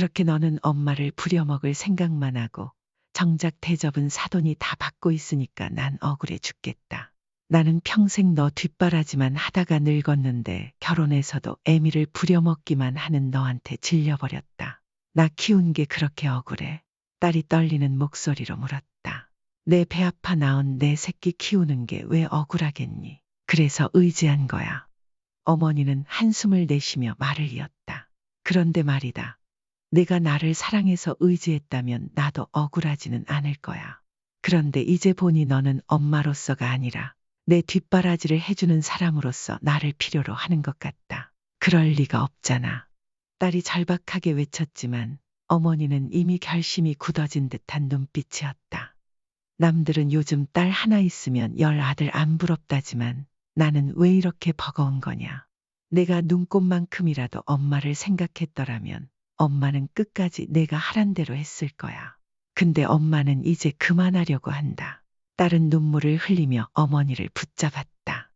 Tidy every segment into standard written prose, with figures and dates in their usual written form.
그렇게 너는 엄마를 부려먹을 생각만 하고 정작 대접은 사돈이 다 받고 있으니까 난 억울해 죽겠다. 나는 평생 너 뒷바라지만 하다가 늙었는데 결혼해서도 애미를 부려먹기만 하는 너한테 질려버렸다. 나 키운 게 그렇게 억울해. 딸이 떨리는 목소리로 물었다. 내 배 아파 낳은 내 새끼 키우는 게 왜 억울하겠니? 그래서 의지한 거야. 어머니는 한숨을 내쉬며 말을 이었다. 그런데 말이다. 내가 나를 사랑해서 의지했다면 나도 억울하지는 않을 거야. 그런데 이제 보니 너는 엄마로서가 아니라 내 뒷바라지를 해주는 사람으로서 나를 필요로 하는 것 같다. 그럴 리가 없잖아. 딸이 절박하게 외쳤지만 어머니는 이미 결심이 굳어진 듯한 눈빛이었다. 남들은 요즘 딸 하나 있으면 열 아들 안 부럽다지만 나는 왜 이렇게 버거운 거냐. 내가 눈꼽만큼이라도 엄마를 생각했더라면 엄마는 끝까지 내가 하란 대로 했을 거야. 근데 엄마는 이제 그만하려고 한다. 딸은 눈물을 흘리며 어머니를 붙잡았다.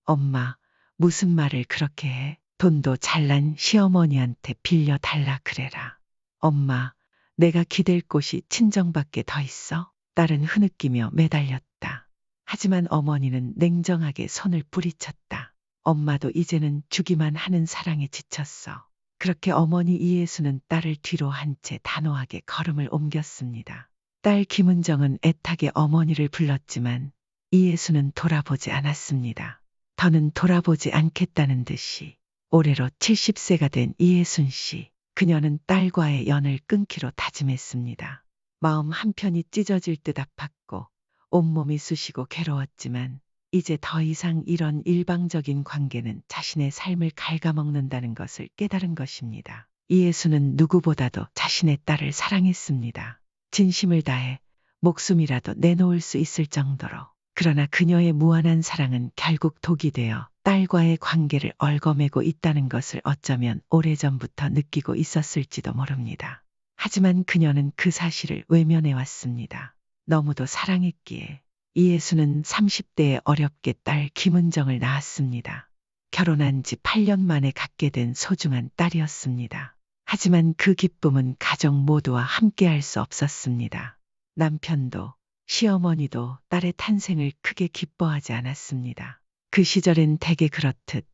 엄마, 무슨 말을 그렇게 해? 돈도 잘난 시어머니한테 빌려달라 그래라. 엄마, 내가 기댈 곳이 친정밖에 더 있어? 딸은 흐느끼며 매달렸다. 하지만 어머니는 냉정하게 손을 뿌리쳤다. 엄마도 이제는 주기만 하는 사랑에 지쳤어. 그렇게 어머니 이예수는 딸을 뒤로 한 채 단호하게 걸음을 옮겼습니다. 딸 김은정은 애타게 어머니를 불렀지만 이예수는 돌아보지 않았습니다. 더는 돌아보지 않겠다는 듯이 올해로 70세가 된 이예순 씨. 그녀는 딸과의 연을 끊기로 다짐했습니다. 마음 한편이 찢어질 듯 아팠고 온몸이 쑤시고 괴로웠지만 이제 더 이상 이런 일방적인 관계는 자신의 삶을 갉아먹는다는 것을 깨달은 것입니다. 이예수는 누구보다도 자신의 딸을 사랑했습니다. 진심을 다해 목숨이라도 내놓을 수 있을 정도로. 그러나 그녀의 무한한 사랑은 결국 독이 되어 딸과의 관계를 얽어매고 있다는 것을 어쩌면 오래전부터 느끼고 있었을지도 모릅니다. 하지만 그녀는 그 사실을 외면해왔습니다. 너무도 사랑했기에. 이예수는 30대에 어렵게 딸 김은정을 낳았습니다. 결혼한 지 8년 만에 갖게 된 소중한 딸이었습니다. 하지만 그 기쁨은 가족 모두와 함께할 수 없었습니다. 남편도 시어머니도 딸의 탄생을 크게 기뻐하지 않았습니다. 그 시절엔 대개 그렇듯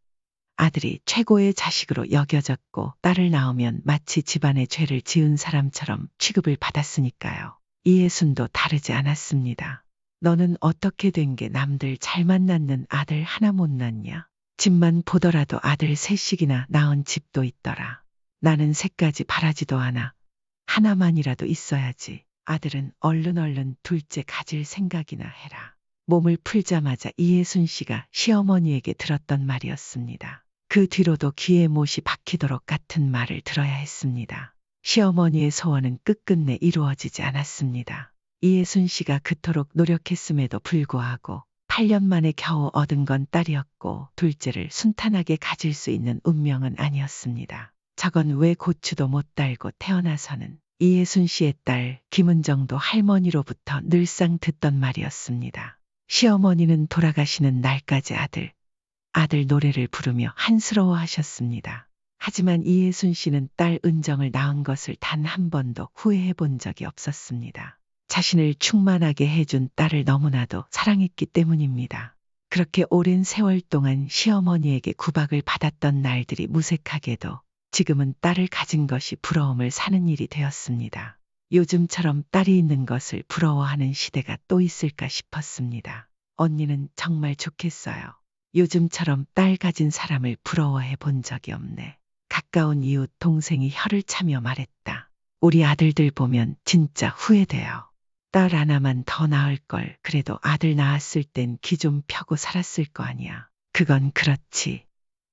아들이 최고의 자식으로 여겨졌고 딸을 낳으면 마치 집안의 죄를 지은 사람처럼 취급을 받았으니까요. 이예순도 다르지 않았습니다. 너는 어떻게 된 게 남들 잘 만났는 아들 하나 못 낳냐? 집만 보더라도 아들 셋씩이나 낳은 집도 있더라. 나는 셋까지 바라지도 않아. 하나만이라도 있어야지. 아들은 얼른 둘째 가질 생각이나 해라. 몸을 풀자마자 이예순 씨가 시어머니에게 들었던 말이었습니다. 그 뒤로도 귀에 못이 박히도록 같은 말을 들어야 했습니다. 시어머니의 소원은 끝끝내 이루어지지 않았습니다. 이예순 씨가 그토록 노력했음에도 불구하고 8년 만에 겨우 얻은 건 딸이었고 둘째를 순탄하게 가질 수 있는 운명은 아니었습니다. 저건 왜 고추도 못 달고 태어나서는. 이예순 씨의 딸 김은정도 할머니로부터 늘상 듣던 말이었습니다. 시어머니는 돌아가시는 날까지 아들 노래를 부르며 한스러워하셨습니다. 하지만 이예순 씨는 딸 은정을 낳은 것을 단 한 번도 후회해 본 적이 없었습니다. 자신을 충만하게 해준 딸을 너무나도 사랑했기 때문입니다. 그렇게 오랜 세월 동안 시어머니에게 구박을 받았던 날들이 무색하게도 지금은 딸을 가진 것이 부러움을 사는 일이 되었습니다. 요즘처럼 딸이 있는 것을 부러워하는 시대가 또 있을까 싶었습니다. 언니는 정말 좋겠어요. 요즘처럼 딸 가진 사람을 부러워해 본 적이 없네. 가까운 이웃 동생이 혀를 차며 말했다. 우리 아들들 보면 진짜 후회돼요. 딸 하나만 더 낳을 걸. 그래도 아들 낳았을 땐 기 좀 펴고 살았을 거 아니야. 그건 그렇지.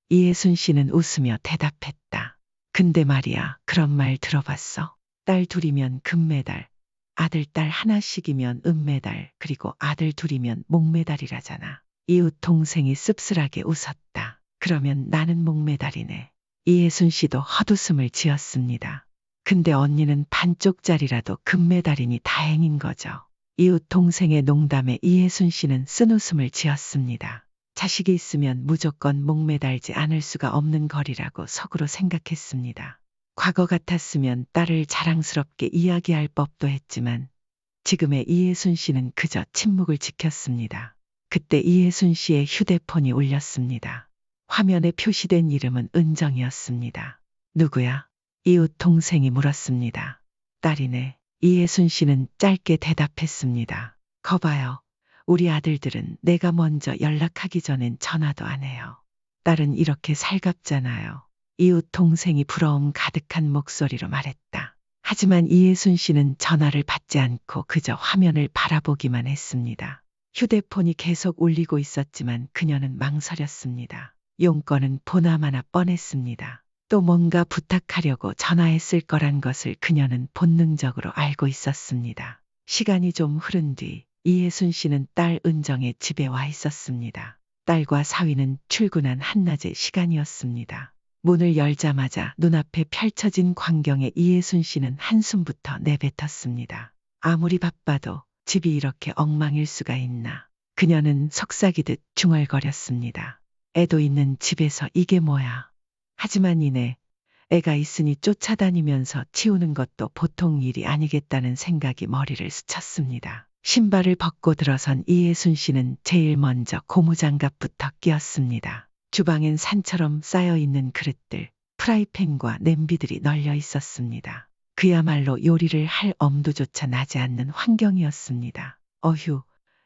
이예순 씨는 웃으며 대답했다. 근데 말이야, 그런 말 들어봤어? 딸 둘이면 금메달, 아들 딸 하나씩이면 은메달, 그리고 아들 둘이면 목메달이라잖아. 이웃 동생이 씁쓸하게 웃었다. 그러면 나는 목메달이네. 이예순 씨도 헛웃음을 지었습니다. 근데 언니는 반쪽짜리라도 금메달이니 다행인 거죠. 이웃 동생의 농담에 이예순 씨는 쓴웃음을 지었습니다. 자식이 있으면 무조건 목매달지 않을 수가 없는 거리라고 속으로 생각했습니다. 과거 같았으면 딸을 자랑스럽게 이야기할 법도 했지만 지금의 이해순 씨는 그저 침묵을 지켰습니다. 그때 이해순 씨의 휴대폰이 울렸습니다. 화면에 표시된 이름은 은정이었습니다. 누구야? 이웃 동생이 물었습니다. 딸이네. 이해순 씨는 짧게 대답했습니다. 거봐요. 우리 아들들은 내가 먼저 연락하기 전엔 전화도 안 해요. 딸은 이렇게 살갑잖아요. 이웃 동생이 부러움 가득한 목소리로 말했다. 하지만 이해순 씨는 전화를 받지 않고 그저 화면을 바라보기만 했습니다. 휴대폰이 계속 울리고 있었지만 그녀는 망설였습니다. 용건은 보나마나 뻔했습니다. 또 뭔가 부탁하려고 전화했을 거란 것을 그녀는 본능적으로 알고 있었습니다. 시간이 좀 흐른 뒤 이해순 씨는 딸 은정의 집에 와 있었습니다. 딸과 사위는 출근한 한낮의 시간이었습니다. 문을 열자마자 눈앞에 펼쳐진 광경에 이해순 씨는 한숨부터 내뱉었습니다. 아무리 바빠도 집이 이렇게 엉망일 수가 있나. 그녀는 속삭이듯 중얼거렸습니다. 애도 있는 집에서 이게 뭐야. 하지만 이내 애가 있으니 쫓아다니면서 치우는 것도 보통 일이 아니겠다는 생각이 머리를 스쳤습니다. 신발을 벗고 들어선 이해순 씨는 제일 먼저 고무장갑부터 끼웠습니다. 주방엔 산처럼 쌓여있는 그릇들, 프라이팬과 냄비들이 널려 있었습니다. 그야말로 요리를 할 엄두조차 나지 않는 환경이었습니다. 어휴,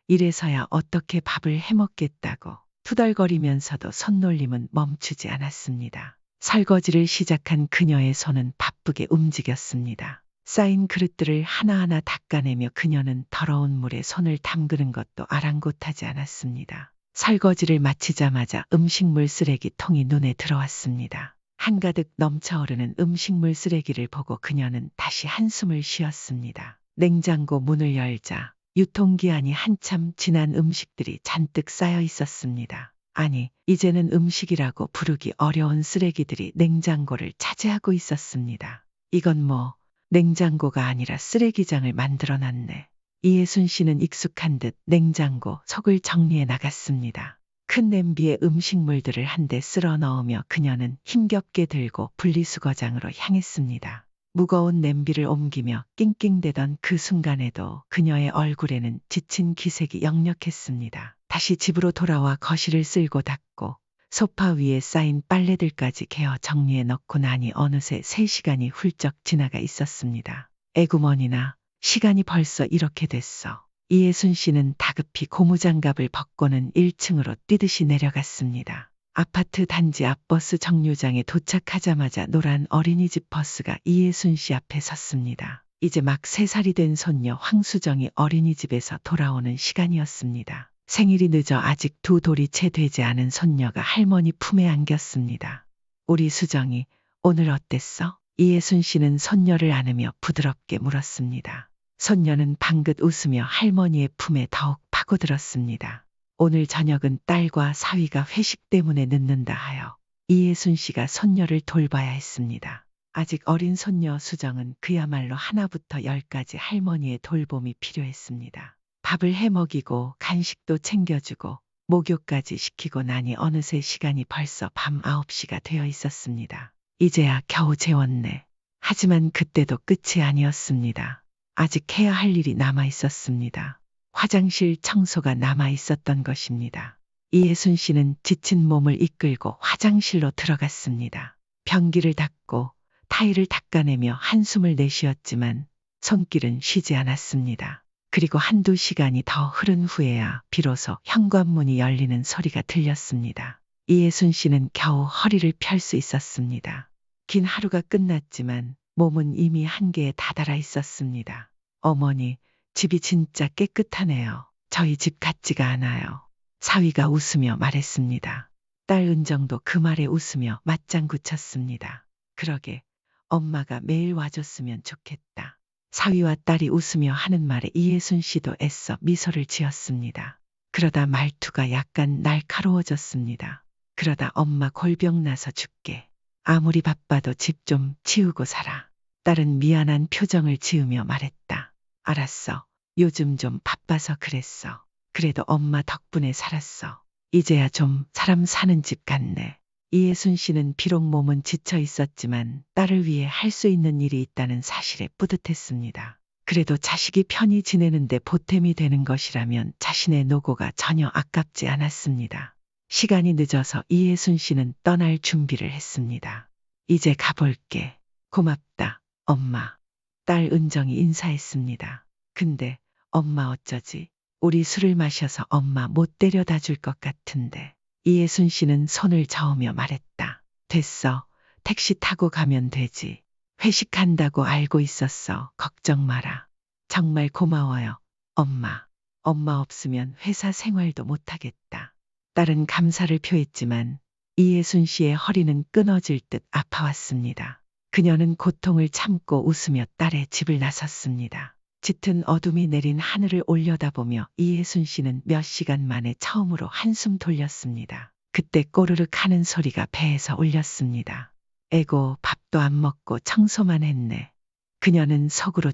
이래서야 어떻게 밥을 해먹겠다고 투덜거리면서도 손놀림은 멈추지 않았습니다. 설거지를 시작한 그녀의 손은 바쁘게 움직였습니다. 쌓인 그릇들을 하나하나 닦아내며 그녀는 더러운 물에 손을 담그는 것도 아랑곳하지 않았습니다. 설거지를 마치자마자 음식물 쓰레기통이 눈에 들어왔습니다. 한가득 넘쳐흐르는 음식물 쓰레기를 보고 그녀는 다시 한숨을 쉬었습니다. 냉장고 문을 열자 유통기한이 한참 지난 음식들이 잔뜩 쌓여 있었습니다. 아니, 이제는 음식이라고 부르기 어려운 쓰레기들이 냉장고를 차지하고 있었습니다. 이건 뭐 냉장고가 아니라 쓰레기장을 만들어놨네. 이해순 씨는 익숙한 듯 냉장고 속을 정리해 나갔습니다. 큰 냄비에 음식물들을 한데 쓸어 넣으며 그녀는 힘겹게 들고 분리수거장으로 향했습니다. 무거운 냄비를 옮기며 낑낑대던 그 순간에도 그녀의 얼굴에는 지친 기색이 역력했습니다. 다시 집으로 돌아와 거실을 쓸고 닦고 소파 위에 쌓인 빨래들까지 개어 정리해 넣고 나니 어느새 3시간이 훌쩍 지나가 있었습니다. 에구머니나 시간이 벌써 이렇게 됐어. 이해순 씨는 다급히 고무장갑을 벗고는 1층으로 뛰듯이 내려갔습니다. 아파트 단지 앞 버스 정류장에 도착하자마자 노란 어린이집 버스가 이해순 씨 앞에 섰습니다. 이제 막 3살이 된 손녀 황수정이 어린이집에서 돌아오는 시간이었습니다. 생일이 늦어 아직 2돌이 채 되지 않은 손녀가 할머니 품에 안겼습니다. 우리 수정이 오늘 어땠어? 이해순 씨는 손녀를 안으며 부드럽게 물었습니다. 손녀는 방긋 웃으며 할머니의 품에 더욱 파고들었습니다. 오늘 저녁은 딸과 사위가 회식 때문에 늦는다 하여 이해순 씨가 손녀를 돌봐야 했습니다. 아직 어린 손녀 수정은 그야말로 하나부터 10까지 할머니의 돌봄이 필요했습니다. 밥을 해먹이고 간식도 챙겨주고 목욕까지 시키고 나니 어느새 시간이 벌써 밤 9시가 되어 있었습니다. 이제야 겨우 재웠네. 하지만 그때도 끝이 아니었습니다. 아직 해야 할 일이 남아 있었습니다. 화장실 청소가 남아 있었던 것입니다. 이해순 씨는 지친 몸을 이끌고 화장실로 들어갔습니다. 변기를 닫고 타일을 닦아내며 한숨을 내쉬었지만 손길은 쉬지 않았습니다. 그리고 1~2시간이 더 흐른 후에야 비로소 현관문이 열리는 소리가 들렸습니다. 이해순 씨는 겨우 허리를 펼 수 있었습니다. 긴 하루가 끝났지만 몸은 이미 한계에 다다라 있었습니다. 어머니, 집이 진짜 깨끗하네요. 저희 집 같지가 않아요. 사위가 웃으며 말했습니다. 딸 은정도 그 말에 웃으며 맞장구 쳤습니다. 그러게, 엄마가 매일 와줬으면 좋겠다. 사위와 딸이 웃으며 하는 말에 이해순 씨도 애써 미소를 지었습니다. 그러다 말투가 약간 날카로워졌습니다. 그러다 엄마 골병 나서 죽게. 아무리 바빠도 집 좀 치우고 살아. 딸은 미안한 표정을 지으며 말했다. 알았어. 요즘 좀 바빠서 그랬어. 그래도 엄마 덕분에 살았어. 이제야 좀 사람 사는 집 같네. 이예순 씨는 비록 몸은 지쳐 있었지만 딸을 위해 할 수 있는 일이 있다는 사실에 뿌듯했습니다. 그래도 자식이 편히 지내는데 보탬이 되는 것이라면 자신의 노고가 전혀 아깝지 않았습니다. 시간이 늦어서 이예순 씨는 떠날 준비를 했습니다. 이제 가볼게. 고맙다, 엄마. 딸 은정이 인사했습니다. 근데 엄마 어쩌지? 우리 술을 마셔서 엄마 못 데려다 줄 것 같은데. 이예순 씨는 손을 저으며 말했다. 됐어. 택시 타고 가면 되지. 회식한다고 알고 있었어. 걱정 마라. 정말 고마워요, 엄마. 엄마 없으면 회사 생활도 못하겠다. 딸은 감사를 표했지만 이예순 씨의 허리는 끊어질 듯 아파왔습니다. 그녀는 고통을 참고 웃으며 딸의 집을 나섰습니다. 짙은 어둠이 내린 하늘을 올려다보며 이예순 씨는 몇 시간 만에 처음으로 한숨 돌렸습니다. 그때 꼬르륵 하는 소리가 배에서 울렸습니다. 에고, 밥도 안 먹고 청소만 했네. 그녀는 속으로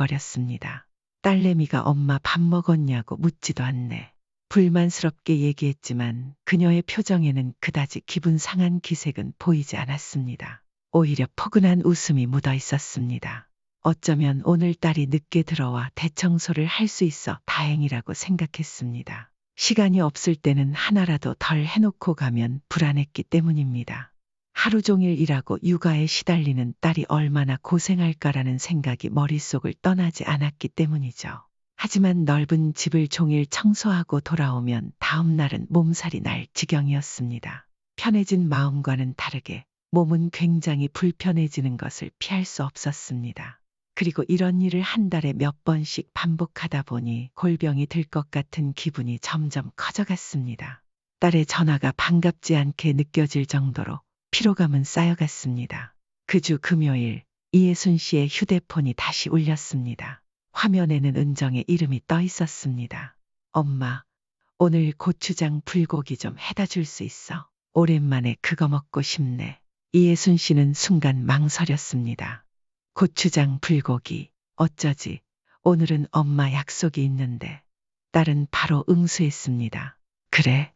중얼거렸습니다. 딸내미가 엄마 밥 먹었냐고 묻지도 않네. 불만스럽게 얘기했지만 그녀의 표정에는 그다지 기분 상한 기색은 보이지 않았습니다. 오히려 포근한 웃음이 묻어 있었습니다. 어쩌면 오늘 딸이 늦게 들어와 대청소를 할 수 있어 다행이라고 생각했습니다. 시간이 없을 때는 하나라도 덜 해놓고 가면 불안했기 때문입니다. 하루 종일 일하고 육아에 시달리는 딸이 얼마나 고생할까라는 생각이 머릿속을 떠나지 않았기 때문이죠. 하지만 넓은 집을 종일 청소하고 돌아오면 다음 날은 몸살이 날 지경이었습니다. 편해진 마음과는 다르게 몸은 굉장히 불편해지는 것을 피할 수 없었습니다. 그리고 이런 일을 한 달에 몇 번씩 반복하다 보니 골병이 들 것 같은 기분이 점점 커져갔습니다. 딸의 전화가 반갑지 않게 느껴질 정도로 피로감은 쌓여갔습니다. 그 주 금요일 이예순 씨의 휴대폰이 다시 울렸습니다. 화면에는 은정의 이름이 떠 있었습니다. 엄마, 오늘 고추장 불고기 좀 해다 줄 수 있어? 오랜만에 그거 먹고 싶네. 이예순 씨는 순간 망설였습니다. 고추장 불고기, 어쩌지? 오늘은 엄마 약속이 있는데. 딸은 바로 응수했습니다. 그래?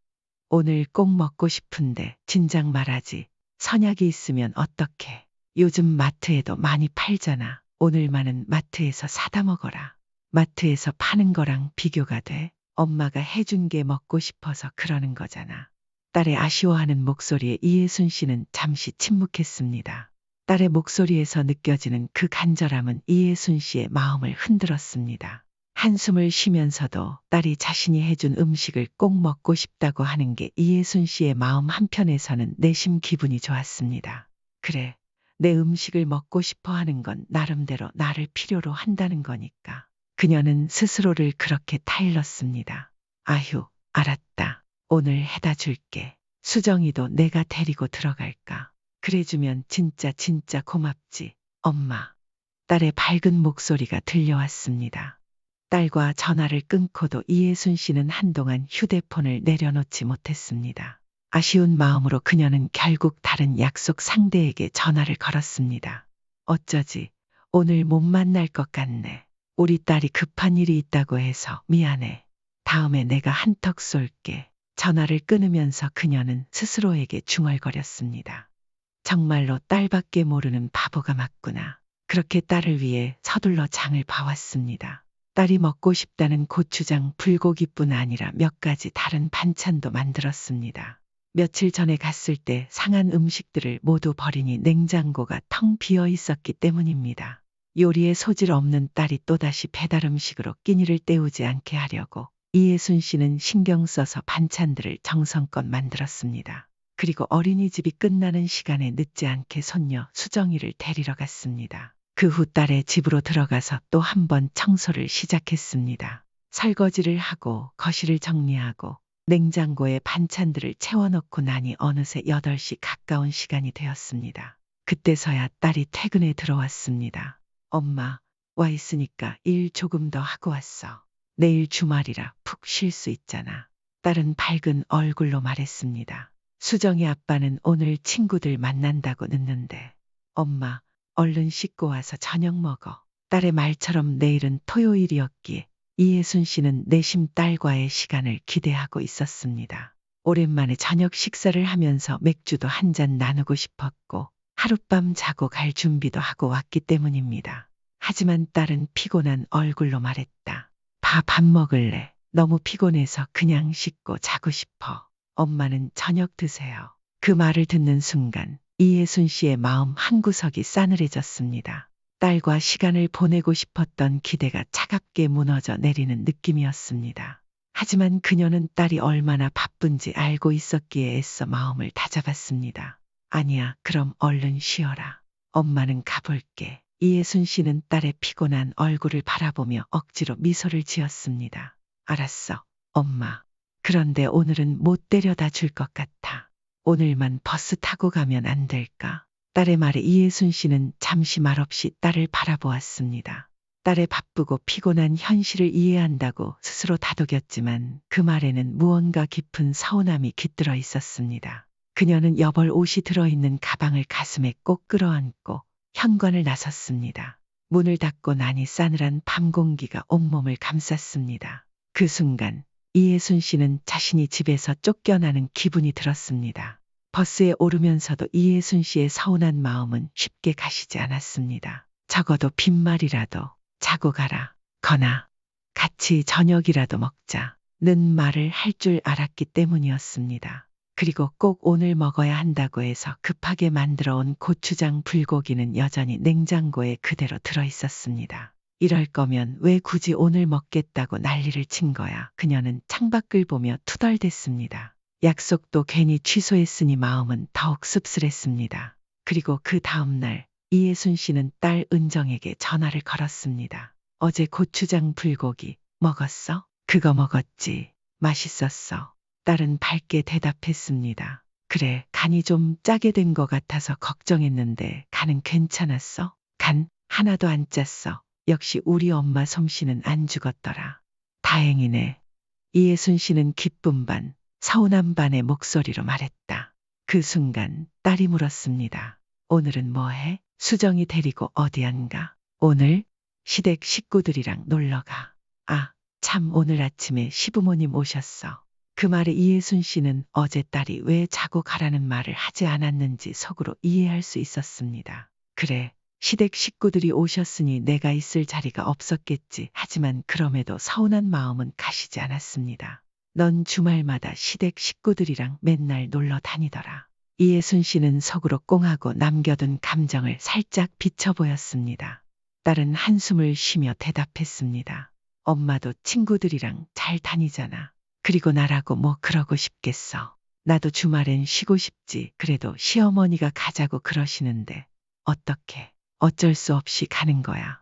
오늘 꼭 먹고 싶은데 진작 말하지. 선약이 있으면 어떡해? 요즘 마트에도 많이 팔잖아. 오늘만은 마트에서 사다 먹어라. 마트에서 파는 거랑 비교가 돼? 엄마가 해준 게 먹고 싶어서 그러는 거잖아. 딸의 아쉬워하는 목소리에 이예순 씨는 잠시 침묵했습니다. 딸의 목소리에서 느껴지는 그 간절함은 이예순 씨의 마음을 흔들었습니다. 한숨을 쉬면서도 딸이 자신이 해준 음식을 꼭 먹고 싶다고 하는 게 이예순 씨의 마음 한편에서는 내심 기분이 좋았습니다. 그래, 내 음식을 먹고 싶어 하는 건 나름대로 나를 필요로 한다는 거니까. 그녀는 스스로를 그렇게 타일렀습니다. 아휴, 알았다. 오늘 해다 줄게. 수정이도 내가 데리고 들어갈까? 그래주면 진짜 고맙지, 엄마. 딸의 밝은 목소리가 들려왔습니다. 딸과 전화를 끊고도 이예순 씨는 한동안 휴대폰을 내려놓지 못했습니다. 아쉬운 마음으로 그녀는 결국 다른 약속 상대에게 전화를 걸었습니다. 어쩌지, 오늘 못 만날 것 같네. 우리 딸이 급한 일이 있다고 해서 미안해. 다음에 내가 한턱 쏠게. 전화를 끊으면서 그녀는 스스로에게 중얼거렸습니다. 정말로 딸밖에 모르는 바보가 맞구나. 그렇게 딸을 위해 서둘러 장을 봐왔습니다. 딸이 먹고 싶다는 고추장 불고기뿐 아니라 몇 가지 다른 반찬도 만들었습니다. 며칠 전에 갔을 때 상한 음식들을 모두 버리니 냉장고가 텅 비어 있었기 때문입니다. 요리에 소질 없는 딸이 또다시 배달 음식으로 끼니를 때우지 않게 하려고 이예순 씨는 신경 써서 반찬들을 정성껏 만들었습니다. 그리고 어린이집이 끝나는 시간에 늦지 않게 손녀 수정이를 데리러 갔습니다. 그 후 딸의 집으로 들어가서 또 한 번 청소를 시작했습니다. 설거지를 하고 거실을 정리하고 냉장고에 반찬들을 채워넣고 나니 어느새 8시 가까운 시간이 되었습니다. 그때서야 딸이 퇴근에 들어왔습니다. 엄마, 와 있으니까 일 조금 더 하고 왔어. 내일 주말이라 푹 쉴 수 있잖아. 딸은 밝은 얼굴로 말했습니다. 수정이 아빠는 오늘 친구들 만난다고 늦는데. 엄마, 얼른 씻고 와서 저녁 먹어. 딸의 말처럼 내일은 토요일이었기에 이예순 씨는 내심 딸과의 시간을 기대하고 있었습니다. 오랜만에 저녁 식사를 하면서 맥주도 한 잔 나누고 싶었고 하룻밤 자고 갈 준비도 하고 왔기 때문입니다. 하지만 딸은 피곤한 얼굴로 말했다. 밥 먹을래. 너무 피곤해서 그냥 씻고 자고 싶어. 엄마는 저녁 드세요. 그 말을 듣는 순간 이예순 씨의 마음 한구석이 싸늘해졌습니다. 딸과 시간을 보내고 싶었던 기대가 차갑게 무너져 내리는 느낌이었습니다. 하지만 그녀는 딸이 얼마나 바쁜지 알고 있었기에 애써 마음을 다잡았습니다. 아니야, 그럼 얼른 쉬어라. 엄마는 가볼게. 이예순 씨는 딸의 피곤한 얼굴을 바라보며 억지로 미소를 지었습니다. 알았어, 엄마. 그런데 오늘은 못 데려다 줄 것 같아. 오늘만 버스 타고 가면 안 될까? 딸의 말에 이예순 씨는 잠시 말없이 딸을 바라보았습니다. 딸의 바쁘고 피곤한 현실을 이해한다고 스스로 다독였지만 그 말에는 무언가 깊은 서운함이 깃들어 있었습니다. 그녀는 여벌 옷이 들어있는 가방을 가슴에 꼭 끌어안고 현관을 나섰습니다. 문을 닫고 나니 싸늘한 밤 공기가 온몸을 감쌌습니다. 그 순간 이예순 씨는 자신이 집에서 쫓겨나는 기분이 들었습니다. 버스에 오르면서도 이예순 씨의 서운한 마음은 쉽게 가시지 않았습니다. 적어도 빈말이라도 자고 가라. 거나 같이 저녁이라도 먹자는 말을 할 줄 알았기 때문이었습니다. 그리고 꼭 오늘 먹어야 한다고 해서 급하게 만들어 온 고추장 불고기는 여전히 냉장고에 그대로 들어 있었습니다. 이럴 거면 왜 굳이 오늘 먹겠다고 난리를 친 거야. 그녀는 창밖을 보며 투덜댔습니다. 약속도 괜히 취소했으니 마음은 더욱 씁쓸했습니다. 그리고 그 다음 날 이예순 씨는 딸 은정에게 전화를 걸었습니다. 어제 고추장 불고기 먹었어? 그거 먹었지. 맛있었어. 딸은 밝게 대답했습니다. 그래, 간이 좀 짜게 된 것 같아서 걱정했는데 간은 괜찮았어? 간 하나도 안 짰어. 역시 우리 엄마 솜씨는 안 죽었더라. 다행이네. 이예순 씨는 기쁨 반, 서운함 반의 목소리로 말했다. 그 순간 딸이 물었습니다. 오늘은 뭐 해? 수정이 데리고 어디 안 가? 오늘 시댁 식구들이랑 놀러 가. 아, 참 오늘 아침에 시부모님 오셨어. 그 말에 이예순 씨는 어제 딸이 왜 자고 가라는 말을 하지 않았는지 속으로 이해할 수 있었습니다. 그래, 시댁 식구들이 오셨으니 내가 있을 자리가 없었겠지. 하지만 그럼에도 서운한 마음은 가시지 않았습니다. 넌 주말마다 시댁 식구들이랑 맨날 놀러 다니더라. 이예순 씨는 속으로 꽁하고 남겨둔 감정을 살짝 비춰 보였습니다. 딸은 한숨을 쉬며 대답했습니다. 엄마도 친구들이랑 잘 다니잖아. 그리고 나라고 뭐 그러고 싶겠어. 나도 주말엔 쉬고 싶지. 그래도 시어머니가 가자고 그러시는데 어떻게 어쩔 수 없이 가는 거야.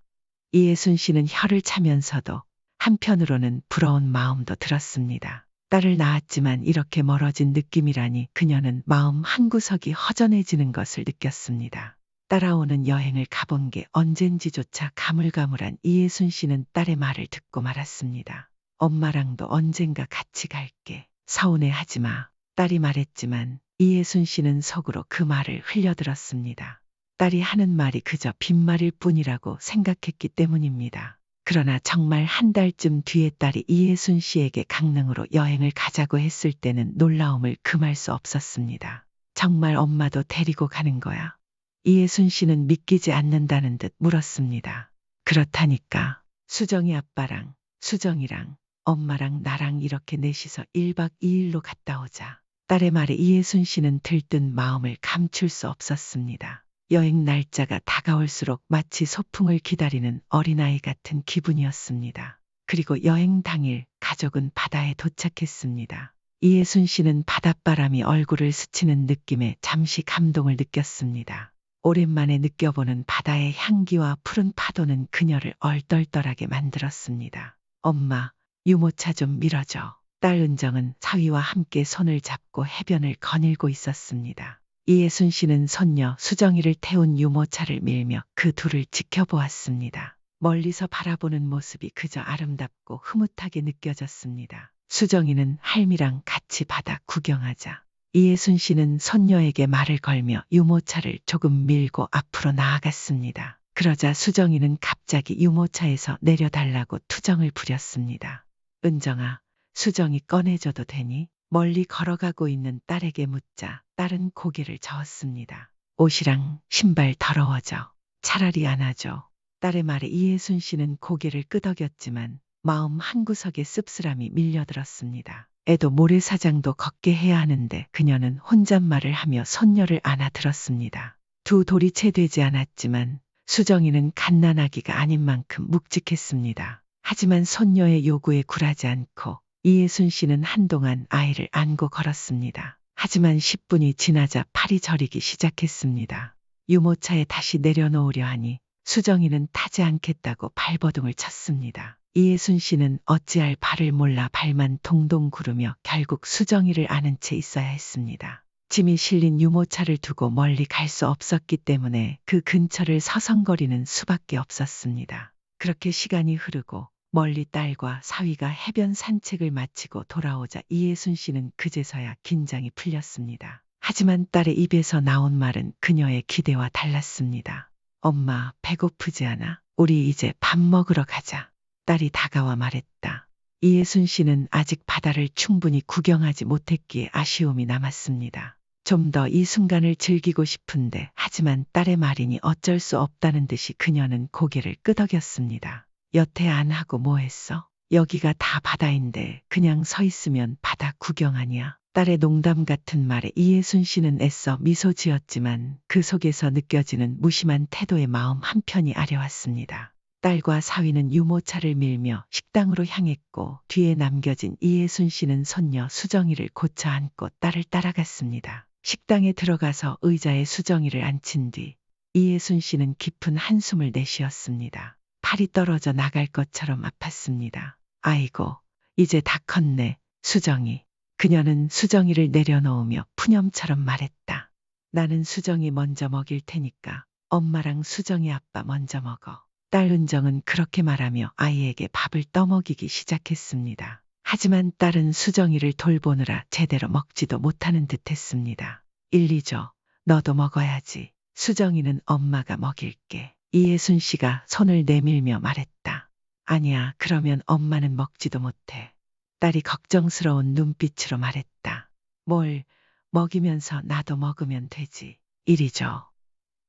이예순 씨는 혀를 차면서도 한편으로는 부러운 마음도 들었습니다. 딸을 낳았지만 이렇게 멀어진 느낌이라니 그녀는 마음 한구석이 허전해지는 것을 느꼈습니다. 따라오는 여행을 가본 게 언젠지조차 가물가물한 이예순 씨는 딸의 말을 듣고 말았습니다. 엄마랑도 언젠가 같이 갈게. 서운해하지 마. 딸이 말했지만 이예순 씨는 속으로 그 말을 흘려들었습니다. 딸이 하는 말이 그저 빈말일 뿐이라고 생각했기 때문입니다. 그러나 정말 한 달쯤 뒤에 딸이 이예순 씨에게 강릉으로 여행을 가자고 했을 때는 놀라움을 금할 수 없었습니다. 정말 엄마도 데리고 가는 거야? 이예순 씨는 믿기지 않는다는 듯 물었습니다. 그렇다니까. 수정이 아빠랑 수정이랑 엄마랑 나랑 이렇게 넷이서 1박 2일로 갔다 오자. 딸의 말에 이예순 씨는 들뜬 마음을 감출 수 없었습니다. 여행 날짜가 다가올수록 마치 소풍을 기다리는 어린아이 같은 기분이었습니다. 그리고 여행 당일 가족은 바다에 도착했습니다. 이예순 씨는 바닷바람이 얼굴을 스치는 느낌에 잠시 감동을 느꼈습니다. 오랜만에 느껴보는 바다의 향기와 푸른 파도는 그녀를 얼떨떨하게 만들었습니다. 엄마, 유모차 좀 밀어줘. 딸 은정은 사위와 함께 손을 잡고 해변을 거닐고 있었습니다. 이예순 씨는 손녀 수정이를 태운 유모차를 밀며 그 둘을 지켜보았습니다. 멀리서 바라보는 모습이 그저 아름답고 흐뭇하게 느껴졌습니다. 수정이는 할미랑 같이 바다 구경하자. 이예순 씨는 손녀에게 말을 걸며 유모차를 조금 밀고 앞으로 나아갔습니다. 그러자 수정이는 갑자기 유모차에서 내려달라고 투정을 부렸습니다. 은정아, 수정이 꺼내줘도 되니? 멀리 걸어가고 있는 딸에게 묻자 딸은 고개를 저었습니다. 옷이랑 신발 더러워져. 차라리 안 하죠. 딸의 말에 이해순 씨는 고개를 끄덕였지만 마음 한구석에 씁쓸함이 밀려들었습니다. 애도 모래사장도 걷게 해야 하는데 그녀는 혼잣말을 하며 손녀를 안아들었습니다. 두 돌이 채 되지 않았지만 수정이는 갓난아기가 아닌 만큼 묵직했습니다. 하지만 손녀의 요구에 굴하지 않고 이예순 씨는 한동안 아이를 안고 걸었습니다. 하지만 10분이 지나자 팔이 저리기 시작했습니다. 유모차에 다시 내려놓으려 하니 수정이는 타지 않겠다고 발버둥을 쳤습니다. 이예순 씨는 어찌할 바를 몰라 발만 동동 구르며 결국 수정이를 안은 채 있어야 했습니다. 짐이 실린 유모차를 두고 멀리 갈 수 없었기 때문에 그 근처를 서성거리는 수밖에 없었습니다. 그렇게 시간이 흐르고 멀리 딸과 사위가 해변 산책을 마치고 돌아오자 이예순 씨는 그제서야 긴장이 풀렸습니다. 하지만 딸의 입에서 나온 말은 그녀의 기대와 달랐습니다. 엄마, 배고프지 않아? 우리 이제 밥 먹으러 가자. 딸이 다가와 말했다. 이예순 씨는 아직 바다를 충분히 구경하지 못했기에 아쉬움이 남았습니다. 좀 더 이 순간을 즐기고 싶은데 하지만 딸의 말이니 어쩔 수 없다는 듯이 그녀는 고개를 끄덕였습니다. 여태 안 하고 뭐 했어? 여기가 다 바다인데 그냥 서 있으면 바다 구경 아니야? 딸의 농담 같은 말에 이예순 씨는 애써 미소 지었지만 그 속에서 느껴지는 무심한 태도의 마음 한편이 아려왔습니다. 딸과 사위는 유모차를 밀며 식당으로 향했고 뒤에 남겨진 이예순 씨는 손녀 수정이를 고쳐 안고 딸을 따라갔습니다. 식당에 들어가서 의자에 수정이를 앉힌 뒤 이예순 씨는 깊은 한숨을 내쉬었습니다. 팔이 떨어져 나갈 것처럼 아팠습니다. 아이고, 이제 다 컸네, 수정이. 그녀는 수정이를 내려놓으며 푸념처럼 말했다. 나는 수정이 먼저 먹일 테니까 엄마랑 수정이 아빠 먼저 먹어. 딸 은정은 그렇게 말하며 아이에게 밥을 떠먹이기 시작했습니다. 하지만 딸은 수정이를 돌보느라 제대로 먹지도 못하는 듯 했습니다. 일리 줘. 너도 먹어야지. 수정이는 엄마가 먹일게. 이예순 씨가 손을 내밀며 말했다. 아니야, 그러면 엄마는 먹지도 못해. 딸이 걱정스러운 눈빛으로 말했다. 뭘 먹이면서 나도 먹으면 되지. 이리 줘.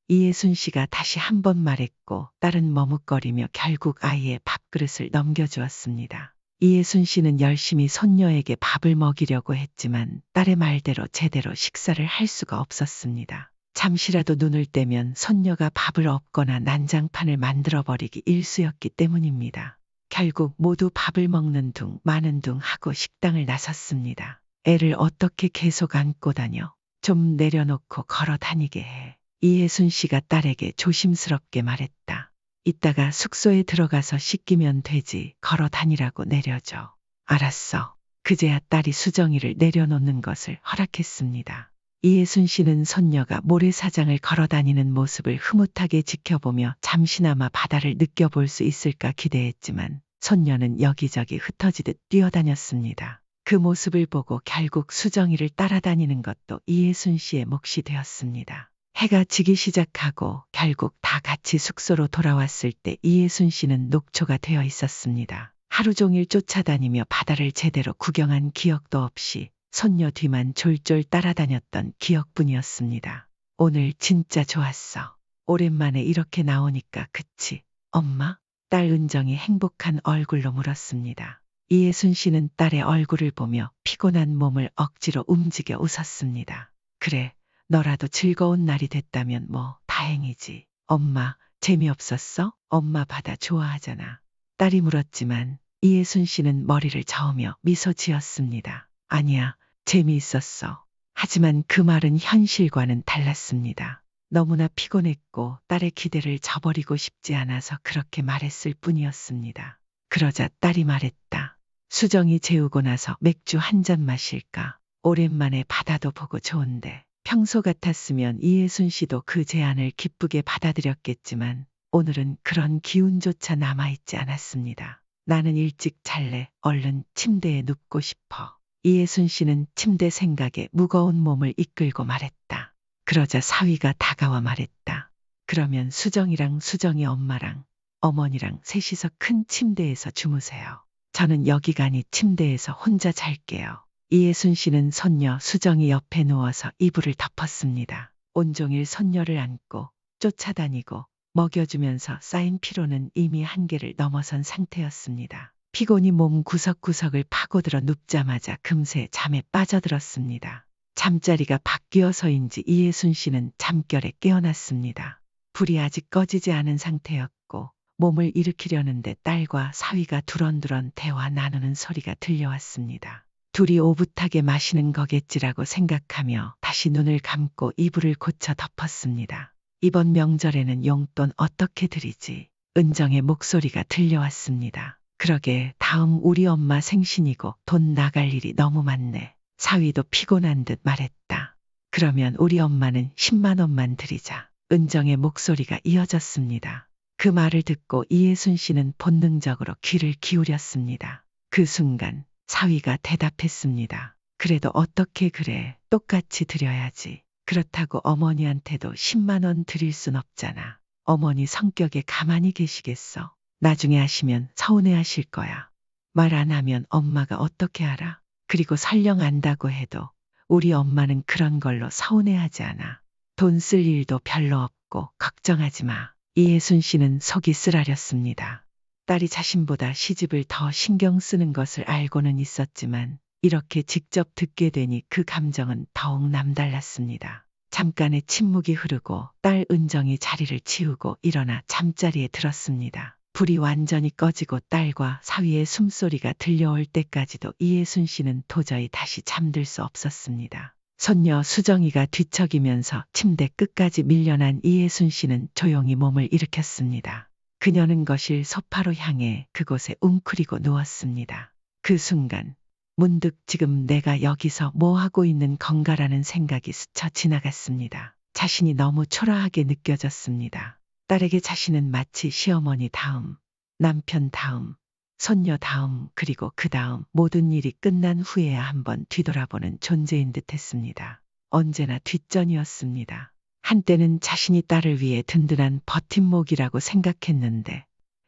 이예순 씨가 다시 한 번 말했고 딸은 머뭇거리며 결국 아이의 밥그릇을 넘겨주었습니다. 이예순 씨는 열심히 손녀에게 밥을 먹이려고 했지만 딸의 말대로 제대로 식사를 할 수가 없었습니다. 잠시라도 눈을 떼면 손녀가 밥을 엎거나 난장판을 만들어버리기 일쑤였기 때문입니다. 결국 모두 밥을 먹는 둥 마는 둥 하고 식당을 나섰습니다. 애를 어떻게 계속 안고 다녀? 좀 내려놓고 걸어 다니게 해. 이예순 씨가 딸에게 조심스럽게 말했다. 이따가 숙소에 들어가서 씻기면 되지. 걸어 다니라고 내려줘. 알았어. 그제야 딸이 수정이를 내려놓는 것을 허락했습니다. 이예순 씨는 손녀가 모래사장을 걸어 다니는 모습을 흐뭇하게 지켜보며 잠시나마 바다를 느껴볼 수 있을까 기대했지만 손녀는 여기저기 흩어지듯 뛰어다녔습니다. 그 모습을 보고 결국 수정이를 따라다니는 것도 이예순 씨의 몫이 되었습니다. 해가 지기 시작하고 결국 다 같이 숙소로 돌아왔을 때 이예순 씨는 녹초가 되어 있었습니다. 하루 종일 쫓아다니며 바다를 제대로 구경한 기억도 없이 손녀 뒤만 졸졸 따라다녔던 기억뿐이었습니다. 오늘 진짜 좋았어. 오랜만에 이렇게 나오니까 그치? 엄마? 딸 은정이 행복한 얼굴로 물었습니다. 이예순 씨는 딸의 얼굴을 보며 피곤한 몸을 억지로 움직여 웃었습니다. 그래, 너라도 즐거운 날이 됐다면 뭐 다행이지. 엄마, 재미없었어? 엄마 바다 좋아하잖아. 딸이 물었지만 이예순 씨는 머리를 저으며 미소 지었습니다. 아니야, 재미있었어. 하지만 그 말은 현실과는 달랐습니다. 너무나 피곤했고 딸의 기대를 저버리고 싶지 않아서 그렇게 말했을 뿐이었습니다. 그러자 딸이 말했다. 수정이 재우고 나서 맥주 한 잔 마실까? 오랜만에 바다도 보고 좋은데. 평소 같았으면 이예순 씨도 그 제안을 기쁘게 받아들였겠지만 오늘은 그런 기운조차 남아있지 않았습니다. 나는 일찍 잘래. 얼른 침대에 눕고 싶어. 이예순 씨는 침대 생각에 무거운 몸을 이끌고 말했다. 그러자 사위가 다가와 말했다. 그러면 수정이랑 수정이 엄마랑 어머니랑 셋이서 큰 침대에서 주무세요. 저는 여기가니 침대에서 혼자 잘게요. 이예순 씨는 손녀 수정이 옆에 누워서 이불을 덮었습니다. 온종일 손녀를 안고 쫓아다니고 먹여주면서 쌓인 피로는 이미 한계를 넘어선 상태였습니다. 피곤이 몸 구석구석을 파고들어 눕자마자 금세 잠에 빠져들었습니다. 잠자리가 바뀌어서인지 이예순 씨는 잠결에 깨어났습니다. 불이 아직 꺼지지 않은 상태였고 몸을 일으키려는데 딸과 사위가 두런두런 대화 나누는 소리가 들려왔습니다. 둘이 오붓하게 마시는 거겠지라고 생각하며 다시 눈을 감고 이불을 고쳐 덮었습니다. 이번 명절에는 용돈 어떻게 드리지? 은정의 목소리가 들려왔습니다. 그러게 다음 우리 엄마 생신이고 돈 나갈 일이 너무 많네. 사위도 피곤한 듯 말했다. 그러면 우리 엄마는 10만 원만 드리자. 은정의 목소리가 이어졌습니다. 그 말을 듣고 이예순 씨는 본능적으로 귀를 기울였습니다. 그 순간 사위가 대답했습니다. 그래도 어떻게 그래? 똑같이 드려야지. 그렇다고 어머니한테도 10만 원 드릴 순 없잖아. 어머니 성격에 가만히 계시겠어? 나중에 하시면 서운해하실 거야. 말 안 하면 엄마가 어떻게 알아? 그리고 설령 안다고 해도 우리 엄마는 그런 걸로 서운해하지 않아. 돈 쓸 일도 별로 없고 걱정하지 마. 이예순 씨는 속이 쓰라렸습니다. 딸이 자신보다 시집을 더 신경 쓰는 것을 알고는 있었지만 이렇게 직접 듣게 되니 그 감정은 더욱 남달랐습니다. 잠깐의 침묵이 흐르고 딸 은정이 자리를 치우고 일어나 잠자리에 들었습니다. 불이 완전히 꺼지고 딸과 사위의 숨소리가 들려올 때까지도 이예순 씨는 도저히 다시 잠들 수 없었습니다. 손녀 수정이가 뒤척이면서 침대 끝까지 밀려난 이예순 씨는 조용히 몸을 일으켰습니다. 그녀는 거실 소파로 향해 그곳에 웅크리고 누웠습니다. 그 순간 문득 지금 내가 여기서 뭐 하고 있는 건가라는 생각이 스쳐 지나갔습니다. 자신이 너무 초라하게 느껴졌습니다. 딸에게 자신은 마치 시어머니 다음, 남편 다음, 손녀 다음 그리고 그 다음 모든 일이 끝난 후에야 한번 뒤돌아보는 존재인 듯했습니다. 언제나 뒷전이었습니다. 한때는 자신이 딸을 위해 든든한 버팀목이라고 생각했는데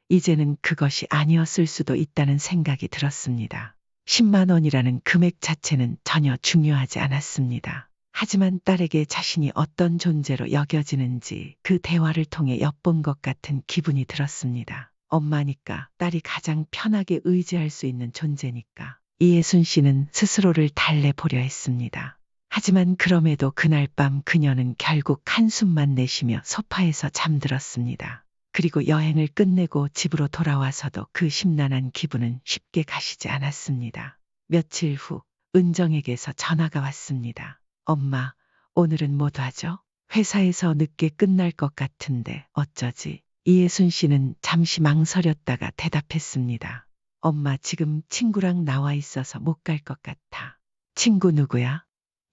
이제는 그것이 아니었을 수도 있다는 생각이 들었습니다. 10만 원이라는 금액 자체는 전혀 중요하지 않았습니다. 하지만 딸에게 자신이 어떤 존재로 여겨지는지 그 대화를 통해 엿본 것 같은 기분이 들었습니다. 엄마니까 딸이 가장 편하게 의지할 수 있는 존재니까. 이예순 씨는 스스로를 달래보려 했습니다. 하지만 그럼에도 그날 밤 그녀는 결국 한숨만 내쉬며 소파에서 잠들었습니다. 그리고 여행을 끝내고 집으로 돌아와서도 그 심란한 기분은 쉽게 가시지 않았습니다. 며칠 후 은정에게서 전화가 왔습니다. 엄마, 오늘은 못 와줘? 회사에서 늦게 끝날 것 같은데 어쩌지? 이예순 씨는 잠시 망설였다가 대답했습니다. 엄마 지금 친구랑 나와 있어서 못 갈 것 같아. 친구 누구야?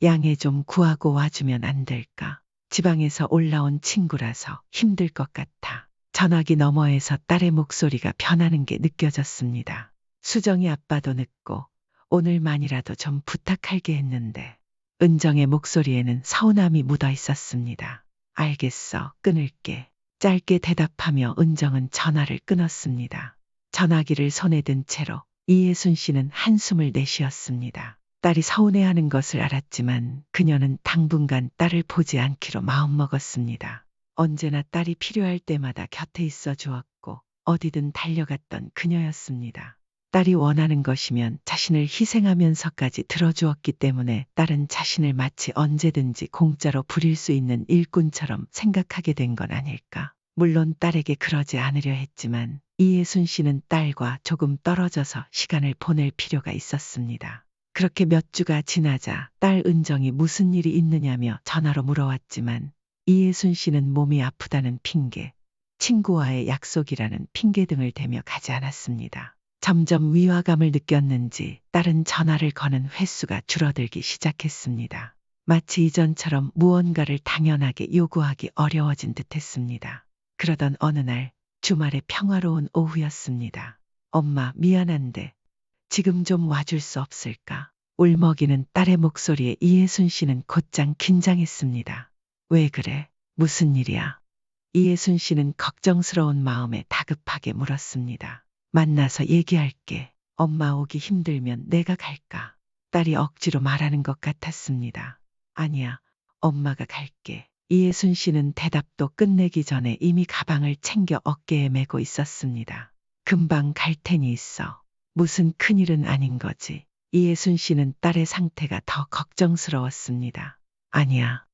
양해 좀 구하고 와주면 안 될까? 지방에서 올라온 친구라서 힘들 것 같아. 전화기 너머에서 딸의 목소리가 변하는 게 느껴졌습니다. 수정이 아빠도 늦고 오늘만이라도 좀 부탁할게 했는데 은정의 목소리에는 서운함이 묻어 있었습니다. 알겠어, 끊을게. 짧게 대답하며 은정은 전화를 끊었습니다. 전화기를 손에 든 채로 이예순 씨는 한숨을 내쉬었습니다. 딸이 서운해하는 것을 알았지만 그녀는 당분간 딸을 보지 않기로 마음먹었습니다. 언제나 딸이 필요할 때마다 곁에 있어 주었고 어디든 달려갔던 그녀였습니다. 딸이 원하는 것이면 자신을 희생하면서까지 들어주었기 때문에 딸은 자신을 마치 언제든지 공짜로 부릴 수 있는 일꾼처럼 생각하게 된 건 아닐까. 물론 딸에게 그러지 않으려 했지만 이예순 씨는 딸과 조금 떨어져서 시간을 보낼 필요가 있었습니다. 그렇게 몇 주가 지나자 딸 은정이 무슨 일이 있느냐며 전화로 물어왔지만 이예순 씨는 몸이 아프다는 핑계, 친구와의 약속이라는 핑계 등을 대며 가지 않았습니다. 점점 위화감을 느꼈는지 딸은 전화를 거는 횟수가 줄어들기 시작했습니다. 마치 이전처럼 무언가를 당연하게 요구하기 어려워진 듯했습니다. 그러던 어느 날 주말의 평화로운 오후였습니다. 엄마 미안한데 지금 좀 와줄 수 없을까? 울먹이는 딸의 목소리에 이예순 씨는 곧장 긴장했습니다. 왜 그래? 무슨 일이야? 이예순 씨는 걱정스러운 마음에 다급하게 물었습니다. 만나서 얘기할게. 엄마 오기 힘들면 내가 갈까? 딸이 억지로 말하는 것 같았습니다. 아니야, 엄마가 갈게. 이예순 씨는 대답도 끝내기 전에 이미 가방을 챙겨 어깨에 메고 있었습니다. 금방 갈 테니 있어. 무슨 큰일은 아닌 거지. 이예순 씨는 딸의 상태가 더 걱정스러웠습니다. 아니야.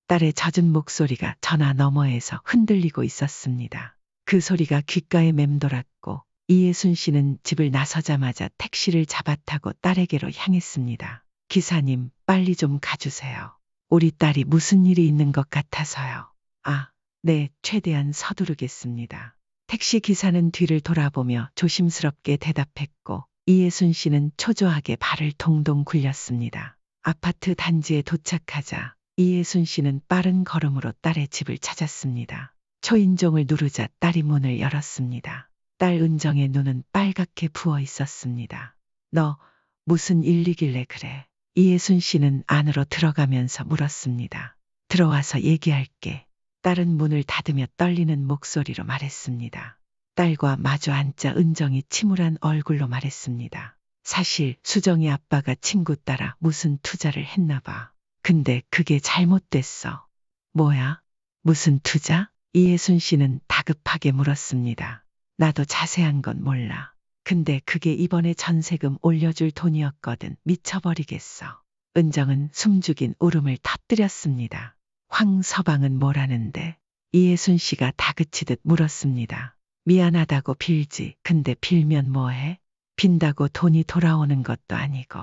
딸의 젖은 목소리가 전화 너머에서 흔들리고 있었습니다. 그 소리가 귓가에 맴돌았고 이예순 씨는 집을 나서자마자 택시를 잡아 타고 딸에게로 향했습니다. 기사님, 빨리 좀 가주세요. 우리 딸이 무슨 일이 있는 것 같아서요. 아, 네, 최대한 서두르겠습니다. 택시 기사는 뒤를 돌아보며 조심스럽게 대답했고 이예순 씨는 초조하게 발을 동동 굴렸습니다. 아파트 단지에 도착하자 이예순 씨는 빠른 걸음으로 딸의 집을 찾았습니다. 초인종을 누르자 딸이 문을 열었습니다. 딸 은정의 눈은 빨갛게 부어 있었습니다. 너 무슨 일이길래 그래? 이예순 씨는 안으로 들어가면서 물었습니다. 들어와서 얘기할게. 딸은 문을 닫으며 떨리는 목소리로 말했습니다. 딸과 마주 앉자 은정이 침울한 얼굴로 말했습니다. 사실 수정이 아빠가 친구 따라 무슨 투자를 했나 봐. 근데 그게 잘못됐어. 뭐야? 무슨 투자? 이예순 씨는 다급하게 물었습니다. 나도 자세한 건 몰라. 근데 그게 이번에 전세금 올려줄 돈이었거든. 미쳐버리겠어. 은정은 숨죽인 울음을 터뜨렸습니다. 황서방은 뭐라는데? 이예순 씨가 다그치듯 물었습니다. 미안하다고 빌지. 근데 빌면 뭐해? 빈다고 돈이 돌아오는 것도 아니고.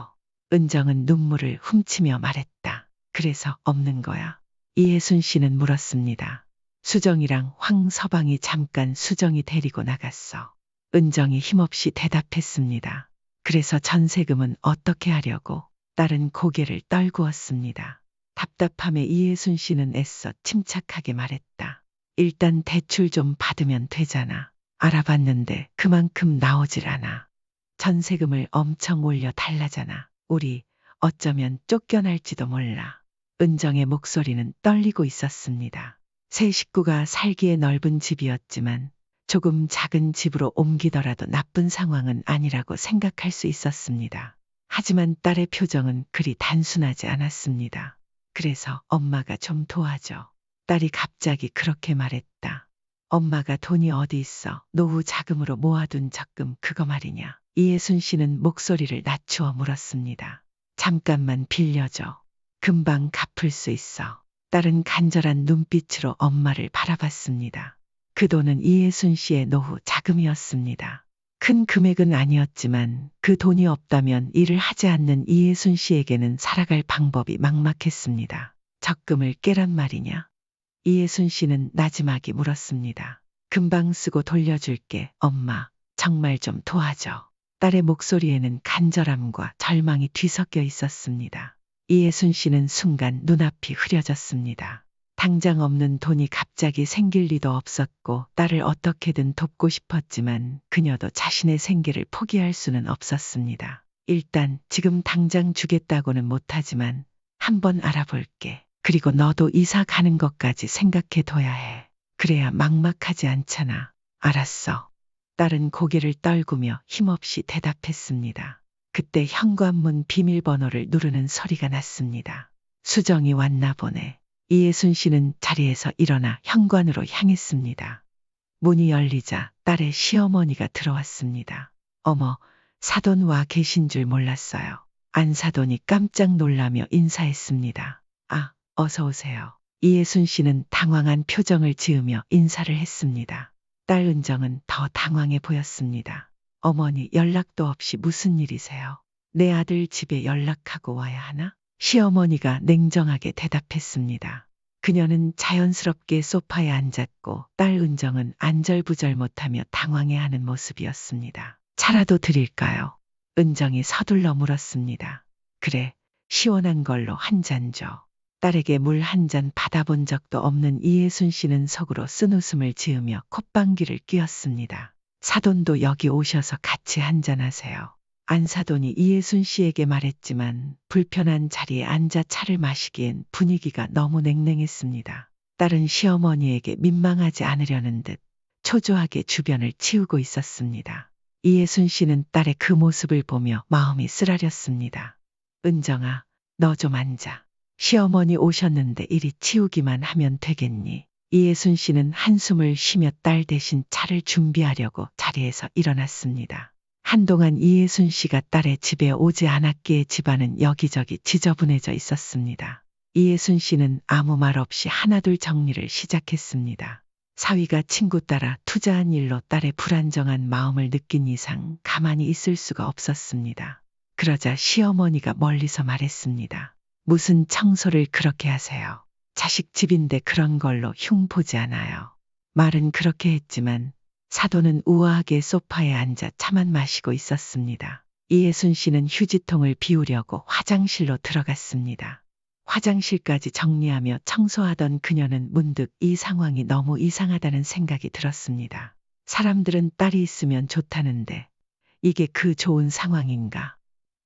은정은 눈물을 훔치며 말했다. 그래서 없는 거야? 이예순 씨는 물었습니다. 수정이랑 황서방이 잠깐 수정이 데리고 나갔어. 은정이 힘없이 대답했습니다. 그래서 전세금은 어떻게 하려고? 딸은 고개를 떨구었습니다. 답답함에 이예순 씨는 애써 침착하게 말했다. 일단 대출 좀 받으면 되잖아. 알아봤는데 그만큼 나오질 않아. 전세금을 엄청 올려 달라잖아. 우리 어쩌면 쫓겨날지도 몰라. 은정의 목소리는 떨리고 있었습니다. 세 식구가 살기에 넓은 집이었지만 조금 작은 집으로 옮기더라도 나쁜 상황은 아니라고 생각할 수 있었습니다. 하지만 딸의 표정은 그리 단순하지 않았습니다. 그래서 엄마가 좀 도와줘. 딸이 갑자기 그렇게 말했다. 엄마가 돈이 어디 있어? 노후 자금으로 모아둔 적금 그거 말이냐? 이예순 씨는 목소리를 낮추어 물었습니다. 잠깐만 빌려줘. 금방 갚을 수 있어. 딸은 간절한 눈빛으로 엄마를 바라봤습니다. 그 돈은 이예순 씨의 노후 자금이었습니다. 큰 금액은 아니었지만 그 돈이 없다면 일을 하지 않는 이예순 씨에게는 살아갈 방법이 막막했습니다. 적금을 깨란 말이냐? 이예순 씨는 나지막이 물었습니다. 금방 쓰고 돌려줄게, 엄마. 정말 좀 도와줘. 딸의 목소리에는 간절함과 절망이 뒤섞여 있었습니다. 이예순 씨는 순간 눈앞이 흐려졌습니다. 당장 없는 돈이 갑자기 생길 리도 없었고 딸을 어떻게든 돕고 싶었지만 그녀도 자신의 생계를 포기할 수는 없었습니다. 일단 지금 당장 주겠다고는 못하지만 한번 알아볼게. 그리고 너도 이사 가는 것까지 생각해 둬야 해. 그래야 막막하지 않잖아. 알았어. 딸은 고개를 떨구며 힘없이 대답했습니다. 그때 현관문 비밀번호를 누르는 소리가 났습니다. 수정이 왔나 보네. 이예순 씨는 자리에서 일어나 현관으로 향했습니다. 문이 열리자 딸의 시어머니가 들어왔습니다. 어머, 사돈 와 계신 줄 몰랐어요. 안사돈이 깜짝 놀라며 인사했습니다. 아, 어서 오세요. 이예순 씨는 당황한 표정을 지으며 인사를 했습니다. 딸 은정은 더 당황해 보였습니다. 어머니 연락도 없이 무슨 일이세요? 내 아들 집에 연락하고 와야 하나? 시어머니가 냉정하게 대답했습니다. 그녀는 자연스럽게 소파에 앉았고 딸 은정은 안절부절 못하며 당황해하는 모습이었습니다. 차라도 드릴까요? 은정이 서둘러 물었습니다. 그래, 시원한 걸로 한 잔 줘. 딸에게 물 한 잔 받아본 적도 없는 이예순 씨는 속으로 쓴웃음을 지으며 콧방귀를 뀌었습니다. 사돈도 여기 오셔서 같이 한잔하세요. 안사돈이 이예순 씨에게 말했지만 불편한 자리에 앉아 차를 마시기엔 분위기가 너무 냉랭했습니다. 딸은 시어머니에게 민망하지 않으려는 듯 초조하게 주변을 치우고 있었습니다. 이예순 씨는 딸의 그 모습을 보며 마음이 쓰라렸습니다. 은정아, 너 좀 앉아. 시어머니 오셨는데 이리 치우기만 하면 되겠니? 이예순 씨는 한숨을 쉬며 딸 대신 차를 준비하려고 자리에서 일어났습니다. 한동안 이예순 씨가 딸의 집에 오지 않았기에 집안은 여기저기 지저분해져 있었습니다. 이예순 씨는 아무 말 없이 하나둘 정리를 시작했습니다. 사위가 친구 따라 투자한 일로 딸의 불안정한 마음을 느낀 이상 가만히 있을 수가 없었습니다. 그러자 시어머니가 멀리서 말했습니다. 무슨 청소를 그렇게 하세요? 자식 집인데 그런 걸로 흉 보지 않아요. 말은 그렇게 했지만 사돈은 우아하게 소파에 앉아 차만 마시고 있었습니다. 이예순 씨는 휴지통을 비우려고 화장실로 들어갔습니다. 화장실까지 정리하며 청소하던 그녀는 문득 이 상황이 너무 이상하다는 생각이 들었습니다. 사람들은 딸이 있으면 좋다는데 이게 그 좋은 상황인가?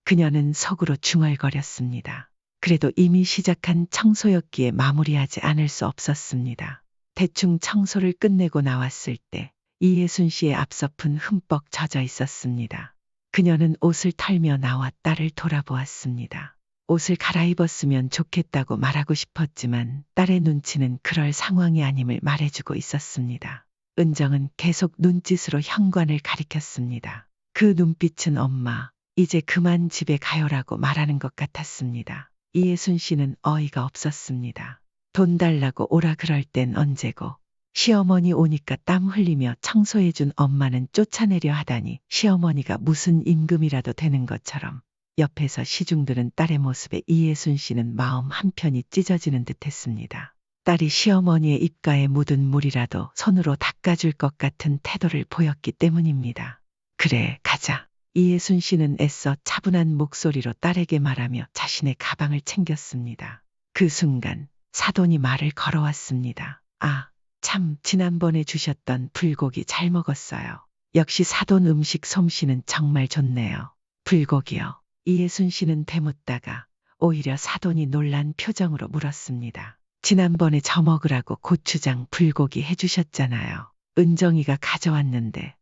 그녀는 속으로 중얼거렸습니다. 그래도 이미 시작한 청소였기에 마무리하지 않을 수 없었습니다. 대충 청소를 끝내고 나왔을 때 이예순 씨의 앞서픈 흠뻑 젖어 있었습니다. 그녀는 옷을 털며 나와 딸을 돌아보았습니다. 옷을 갈아입었으면 좋겠다고 말하고 싶었지만 딸의 눈치는 그럴 상황이 아님을 말해주고 있었습니다. 은정은 계속 눈짓으로 현관을 가리켰습니다. 그 눈빛은 엄마, 이제 그만 집에 가요라고 말하는 것 같았습니다. 이예순 씨는 어이가 없었습니다. 돈 달라고 오라 그럴 땐 언제고 시어머니 오니까 땀 흘리며 청소해준 엄마는 쫓아내려 하다니 시어머니가 무슨 임금이라도 되는 것처럼 옆에서 시중들은 딸의 모습에 이예순 씨는 마음 한편이 찢어지는 듯했습니다. 딸이 시어머니의 입가에 묻은 물이라도 손으로 닦아줄 것 같은 태도를 보였기 때문입니다. 그래, 가자. 이예순 씨는 애써 차분한 목소리로 딸에게 말하며 자신의 가방을 챙겼습니다. 그 순간 사돈이 말을 걸어왔습니다. 아, 참 지난번에 주셨던 불고기 잘 먹었어요. 역시 사돈 음식 솜씨는 정말 좋네요. 불고기요. 이예순 씨는 되묻다가 오히려 사돈이 놀란 표정으로 물었습니다. 지난번에 저 먹으라고 고추장 불고기 해주셨잖아요. 은정이가 가져왔는데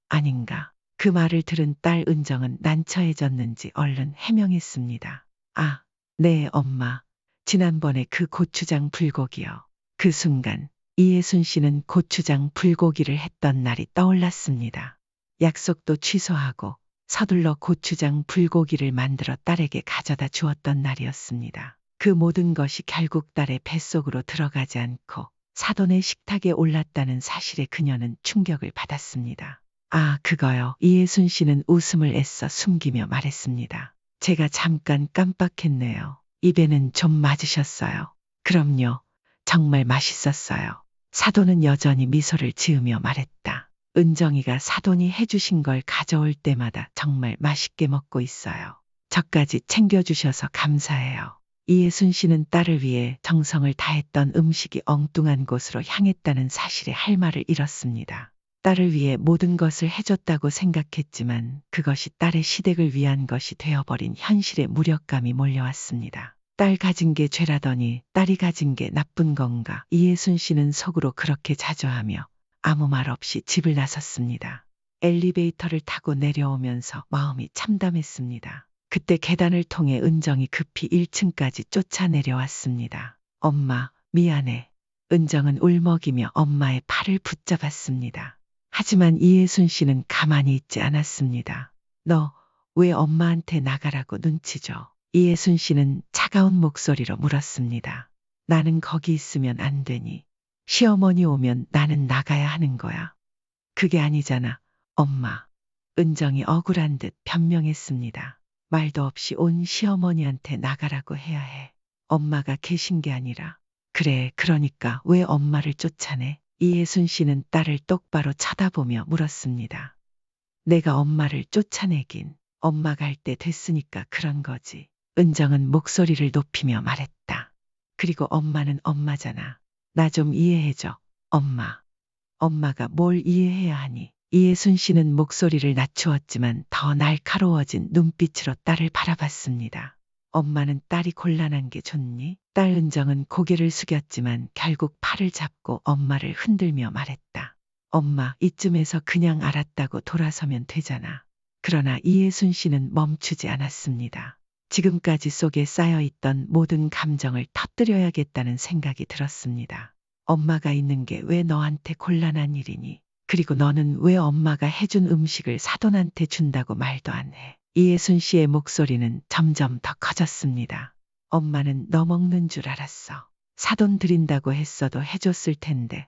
아닌가. 그 말을 들은 딸 은정은 난처해졌는지 얼른 해명했습니다. 아, 네 엄마. 지난번에 그 고추장 불고기요. 그 순간 이예순 씨는 고추장 불고기를 했던 날이 떠올랐습니다. 약속도 취소하고 서둘러 고추장 불고기를 만들어 딸에게 가져다 주었던 날이었습니다. 그 모든 것이 결국 딸의 뱃속으로 들어가지 않고 사돈의 식탁에 올랐다는 사실에 그녀는 충격을 받았습니다. 아, 그거요. 이예순 씨는 웃음을 애써 숨기며 말했습니다. 제가 잠깐 깜빡했네요. 입에는 좀 맞으셨어요. 그럼요. 정말 맛있었어요. 사돈은 여전히 미소를 지으며 말했다. 은정이가 사돈이 해주신 걸 가져올 때마다 정말 맛있게 먹고 있어요. 저까지 챙겨주셔서 감사해요. 이예순 씨는 딸을 위해 정성을 다했던 음식이 엉뚱한 곳으로 향했다는 사실에 할 말을 잃었습니다. 딸을 위해 모든 것을 해줬다고 생각했지만 그것이 딸의 시댁을 위한 것이 되어버린 현실의 무력감이 몰려왔습니다. 딸 가진 게 죄라더니 딸이 가진 게 나쁜 건가? 이예순 씨는 속으로 그렇게 자조하며 아무 말 없이 집을 나섰습니다. 엘리베이터를 타고 내려오면서 마음이 참담했습니다. 그때 계단을 통해 은정이 급히 1층까지 쫓아 내려왔습니다. 엄마, 미안해. 은정은 울먹이며 엄마의 팔을 붙잡았습니다. 하지만 이예순 씨는 가만히 있지 않았습니다. 너 왜 엄마한테 나가라고 눈치 줘? 이예순 씨는 차가운 목소리로 물었습니다. 나는 거기 있으면 안 되니? 시어머니 오면 나는 나가야 하는 거야. 그게 아니잖아, 엄마. 은정이 억울한 듯 변명했습니다. 말도 없이 온 시어머니한테 나가라고 해야 해. 엄마가 계신 게 아니라. 그래, 그러니까 왜 엄마를 쫓아내? 이예순 씨는 딸을 똑바로 쳐다보며 물었습니다. 내가 엄마를 쫓아내긴 엄마 갈 때 됐으니까 그런 거지. 은정은 목소리를 높이며 말했다. 그리고 엄마는 엄마잖아. 나 좀 이해해줘, 엄마. 엄마가 뭘 이해해야 하니? 이예순 씨는 목소리를 낮추었지만 더 날카로워진 눈빛으로 딸을 바라봤습니다. 엄마는 딸이 곤란한 게 좋니? 딸 은정은 고개를 숙였지만 결국 팔을 잡고 엄마를 흔들며 말했다. 엄마, 이쯤에서 그냥 알았다고 돌아서면 되잖아. 그러나 이예순 씨는 멈추지 않았습니다. 지금까지 속에 쌓여있던 모든 감정을 터뜨려야겠다는 생각이 들었습니다. 엄마가 있는 게 왜 너한테 곤란한 일이니? 그리고 너는 왜 엄마가 해준 음식을 사돈한테 준다고 말도 안 해? 이예순 씨의 목소리는 점점 더 커졌습니다. 엄마는 너 먹는 줄 알았어. 사돈 드린다고 했어도 해줬을 텐데.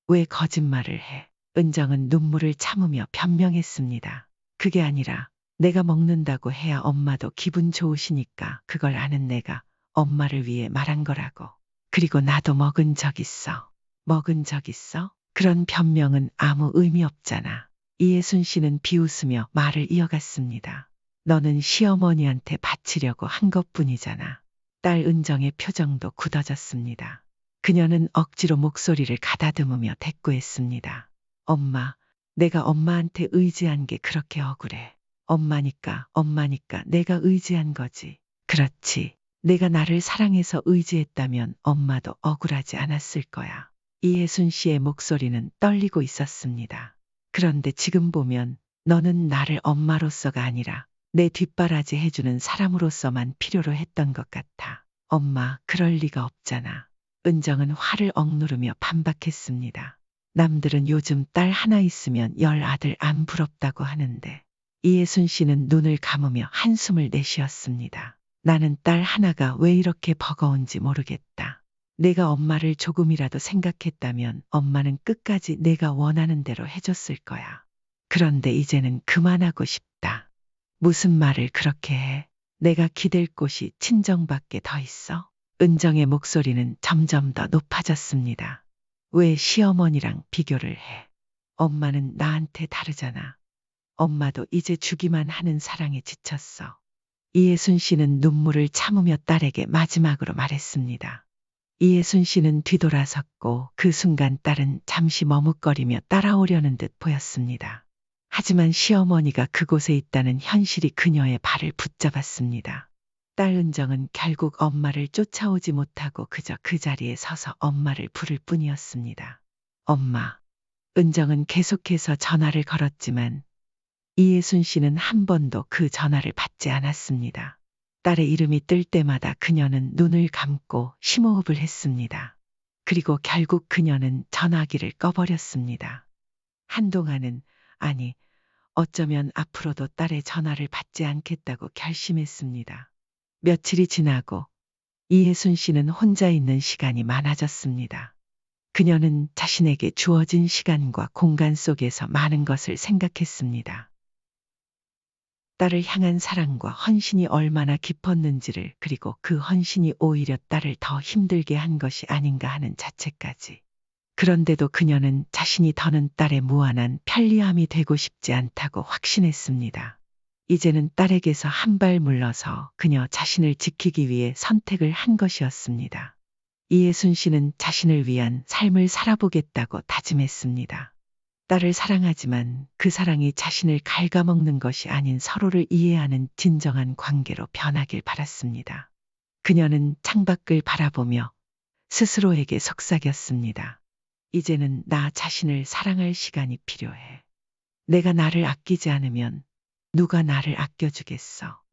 왜 거짓말을 해? 은정은 눈물을 참으며 변명했습니다. 그게 아니라 내가 먹는다고 해야 엄마도 기분 좋으시니까 그걸 아는 내가 엄마를 위해 말한 거라고. 그리고 나도 먹은 적 있어. 먹은 적 있어? 그런 변명은 아무 의미 없잖아. 이예순 씨는 비웃으며 말을 이어갔습니다. 너는 시어머니한테 바치려고 한 것뿐이잖아. 딸 은정의 표정도 굳어졌습니다. 그녀는 억지로 목소리를 가다듬으며 대꾸했습니다. 엄마, 내가 엄마한테 의지한 게 그렇게 억울해. 엄마니까 내가 의지한 거지. 그렇지. 내가 나를 사랑해서 의지했다면 엄마도 억울하지 않았을 거야. 이혜순 씨의 목소리는 떨리고 있었습니다. 그런데 지금 보면 너는 나를 엄마로서가 아니라 내 뒷바라지 해주는 사람으로서만 필요로 했던 것 같아. 엄마, 그럴 리가 없잖아. 은정은 화를 억누르며 반박했습니다. 남들은 요즘 딸 하나 있으면 10아들 안 부럽다고 하는데 이예순 씨는 눈을 감으며 한숨을 내쉬었습니다. 나는 딸 하나가 왜 이렇게 버거운지 모르겠다. 내가 엄마를 조금이라도 생각했다면 엄마는 끝까지 내가 원하는 대로 해줬을 거야. 그런데 이제는 그만하고 싶다. 무슨 말을 그렇게 해? 내가 기댈 곳이 친정밖에 더 있어? 은정의 목소리는 점점 더 높아졌습니다. 왜 시어머니랑 비교를 해? 엄마는 나한테 다르잖아. 엄마도 이제 주기만 하는 사랑에 지쳤어. 이예순 씨는 눈물을 참으며 딸에게 마지막으로 말했습니다. 이예순 씨는 뒤돌아섰고 그 순간 딸은 잠시 머뭇거리며 따라오려는 듯 보였습니다. 하지만 시어머니가 그곳에 있다는 현실이 그녀의 발을 붙잡았습니다. 딸 은정은 결국 엄마를 쫓아오지 못하고 그저 그 자리에 서서 엄마를 부를 뿐이었습니다. 엄마. 은정은 계속해서 전화를 걸었지만 이예순 씨는 한 번도 그 전화를 받지 않았습니다. 딸의 이름이 뜰 때마다 그녀는 눈을 감고 심호흡을 했습니다. 그리고 결국 그녀는 전화기를 꺼버렸습니다. 한동안은, 아니, 어쩌면 앞으로도 딸의 전화를 받지 않겠다고 결심했습니다. 며칠이 지나고 이혜순 씨는 혼자 있는 시간이 많아졌습니다. 그녀는 자신에게 주어진 시간과 공간 속에서 많은 것을 생각했습니다. 딸을 향한 사랑과 헌신이 얼마나 깊었는지를, 그리고 그 헌신이 오히려 딸을 더 힘들게 한 것이 아닌가 하는 자체까지. 그런데도 그녀는 자신이 더는 딸의 무한한 편리함이 되고 싶지 않다고 확신했습니다. 이제는 딸에게서 한 발 물러서 그녀 자신을 지키기 위해 선택을 한 것이었습니다. 이예순 씨는 자신을 위한 삶을 살아보겠다고 다짐했습니다. 딸을 사랑하지만 그 사랑이 자신을 갉아먹는 것이 아닌 서로를 이해하는 진정한 관계로 변하길 바랐습니다. 그녀는 창밖을 바라보며 스스로에게 속삭였습니다. 이제는 나 자신을 사랑할 시간이 필요해. 내가 나를 아끼지 않으면 누가 나를 아껴주겠어.